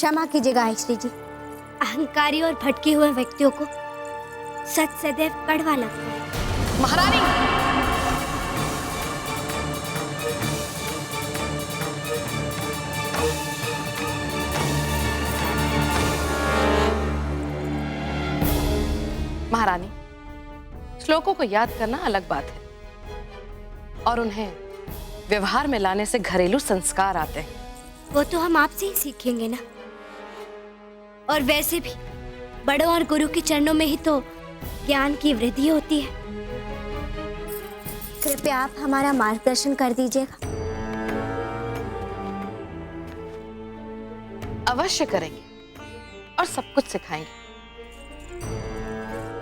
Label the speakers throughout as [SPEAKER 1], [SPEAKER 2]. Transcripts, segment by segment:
[SPEAKER 1] क्षमा कीजिएगा आयश्री जी। अहंकारी और भटके हुए व्यक्तियों को सच सदैव कड़वा लगता है।
[SPEAKER 2] महारानी, महारानी, श्लोकों को याद करना अलग बात है और उन्हें व्यवहार में लाने से घरेलू संस्कार आते हैं।
[SPEAKER 1] वो तो हम आपसे ही सीखेंगे ना। और वैसे भी बड़ों और गुरु के चरणों में ही तो ज्ञान की वृद्धि होती है। कृपया आप हमारा मार्गदर्शन कर दीजिएगा।
[SPEAKER 2] अवश्य करेंगे और सब कुछ सिखाएंगे।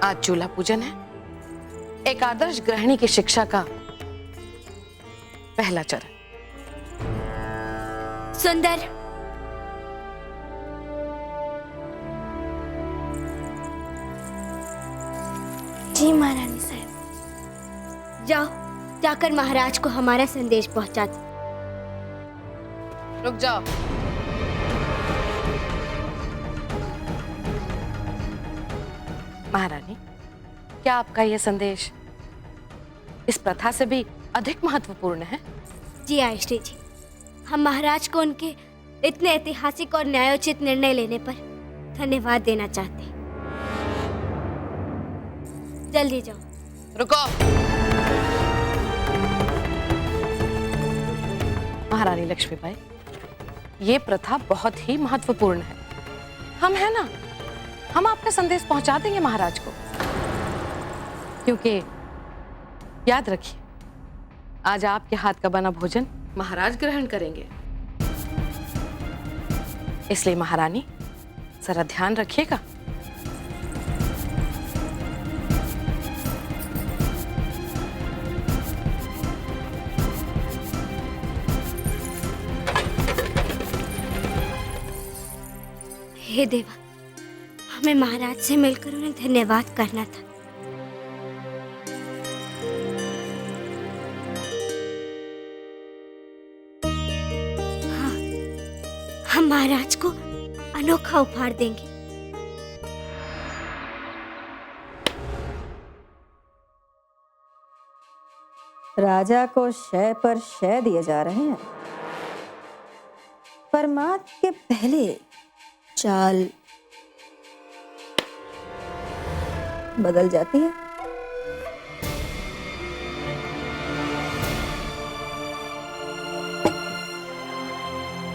[SPEAKER 2] आज चूल्हा पूजन है, एक आदर्श गृहिणी की शिक्षा का पहला चरण।
[SPEAKER 1] सुंदर, जी महारानी साहब। जाओ, जाकर महाराज को हमारा संदेश पहुंचा दो।
[SPEAKER 2] रुक जाओ। महारानी, क्या आपका यह संदेश इस प्रथा से भी अधिक महत्वपूर्ण है?
[SPEAKER 1] जी आयश्री जी, हम महाराज को उनके इतने ऐतिहासिक और न्यायोचित निर्णय लेने पर धन्यवाद देना चाहते हैं। जल्दी जाओ।
[SPEAKER 2] रुको। महारानी लक्ष्मीबाई, ये प्रथा बहुत ही महत्वपूर्ण है। हम है ना, हम आपका संदेश पहुंचा देंगे महाराज को, क्योंकि याद रखिए, आज आपके हाथ का बना भोजन महाराज ग्रहण करेंगे। इसलिए महारानी जरा ध्यान रखिएगा।
[SPEAKER 1] हे देवा, हमें महाराज से मिलकर उन्हें धन्यवाद करना था। हाँ, हम महाराज को अनोखा उपहार देंगे।
[SPEAKER 3] राजा को शय पर शय दिए जा रहे हैं। परमात्म के पहले चाल बदल जाती है।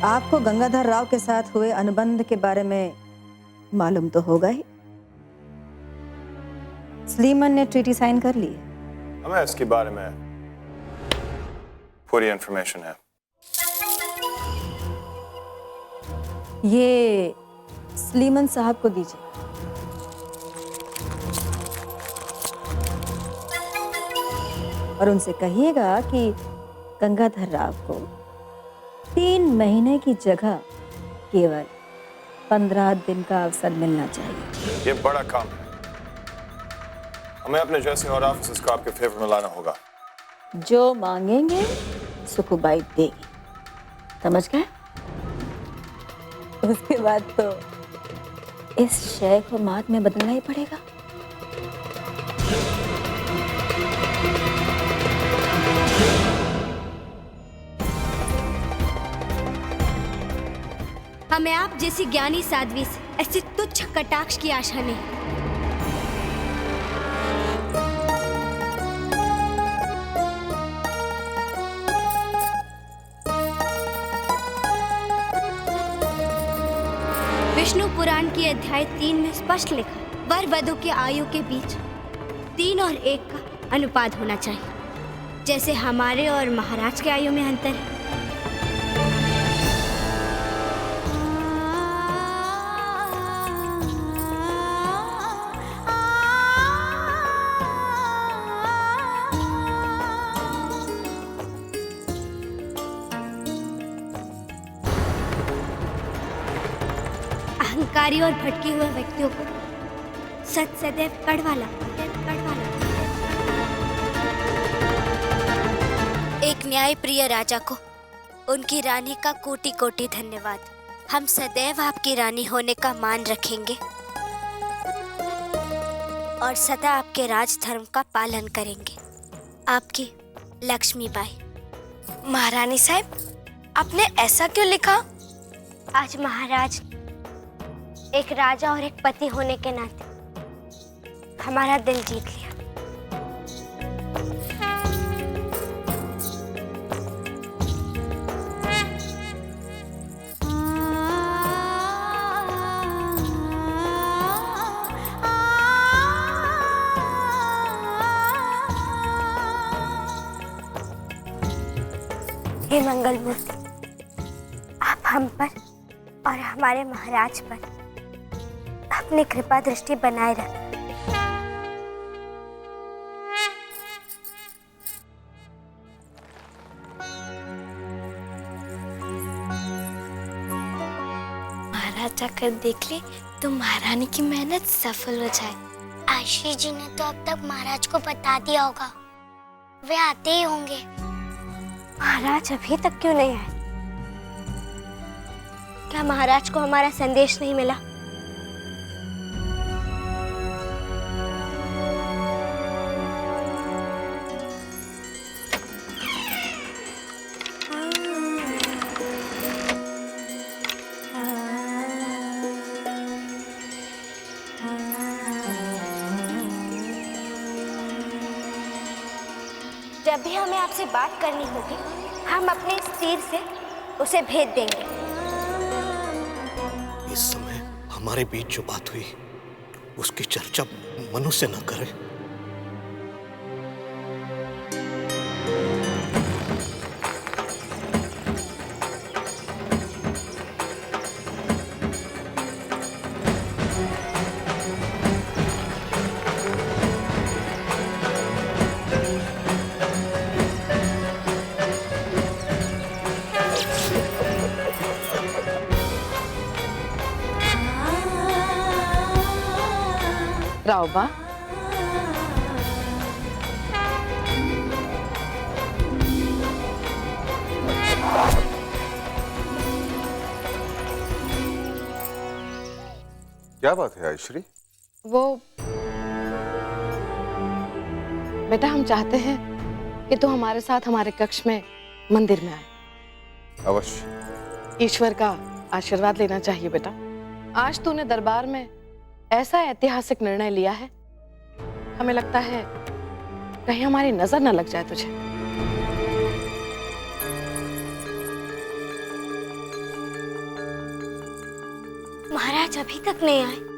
[SPEAKER 3] आपको गंगाधर राव के साथ हुए अनुबंध के बारे में मालूम तो होगा ही। स्लीमन ने ट्रीटी साइन कर ली है।
[SPEAKER 4] हमें इसके बारे में पूरी इंफॉर्मेशन है।
[SPEAKER 3] ये स्लीमन साहब को दीजिए। और उनसे कहिएगा कि गंगाधर राव को 3 महीने की जगह केवल 15 दिन का अवसर मिलना चाहिए।
[SPEAKER 4] ये बड़ा काम है, हमें अपने जैसे और ऑफिसर्स को आपके फेवर में लाना होगा।
[SPEAKER 3] जो मांगेंगे सुखुबाई देगी, समझ गए? उसके बाद तो इस शय को मात में बदलना ही पड़ेगा।
[SPEAKER 1] हमें आप जैसी ज्ञानी साध्वी से ऐसी तुच्छ कटाक्ष की आशा नहीं। विष्णु पुराण की अध्याय 3 में स्पष्ट लिखा, वर वधु के आयु के बीच 3 और 1 का अनुपात होना चाहिए, जैसे हमारे और महाराज के आयु में अंतर है। अहंकारी और भटके हुए व्यक्तियों को सच सदैव कड़वा लगता है। एक न्याय प्रिय राजा को उनकी रानी का कोटि कोटि धन्यवाद। हम सदैव आपकी रानी होने का मान रखेंगे और सदा आपके राजधर्म का पालन करेंगे। आपकी लक्ष्मीबाई।
[SPEAKER 5] महारानी साहब, आपने ऐसा क्यों लिखा?
[SPEAKER 1] आज महाराज एक राजा और एक पति होने के नाते हमारा दिल जीत लिया। हे मंगल मूर्ति, आप हम पर और हमारे महाराज पर अपनी कृपा दृष्टि बनाए रखें।
[SPEAKER 5] महाराज जाकर देख ले तो महारानी की मेहनत सफल हो जाए।
[SPEAKER 6] आशी जी ने तो अब तक महाराज को बता दिया होगा, वे आते ही होंगे।
[SPEAKER 1] महाराज अभी तक क्यों नहीं आए? क्या महाराज को हमारा संदेश नहीं मिला? जब भी हमें आपसे बात करनी होगी, हम अपने इस तीर से उसे भेद देंगे।
[SPEAKER 7] इस समय हमारे बीच जो बात हुई उसकी चर्चा मनुष्य न करे।
[SPEAKER 2] रावबा,
[SPEAKER 4] क्या बात है आयश्री?
[SPEAKER 2] वो बेटा, हम चाहते हैं कि तू हमारे साथ हमारे कक्ष में मंदिर में आए।
[SPEAKER 4] अवश्य।
[SPEAKER 2] ईश्वर का आशीर्वाद लेना चाहिए बेटा। आज तूने दरबार में ऐसा ऐतिहासिक निर्णय लिया है, हमें लगता है कहीं हमारी नजर न लग जाए तुझे।
[SPEAKER 1] महाराज अभी तक नहीं आए।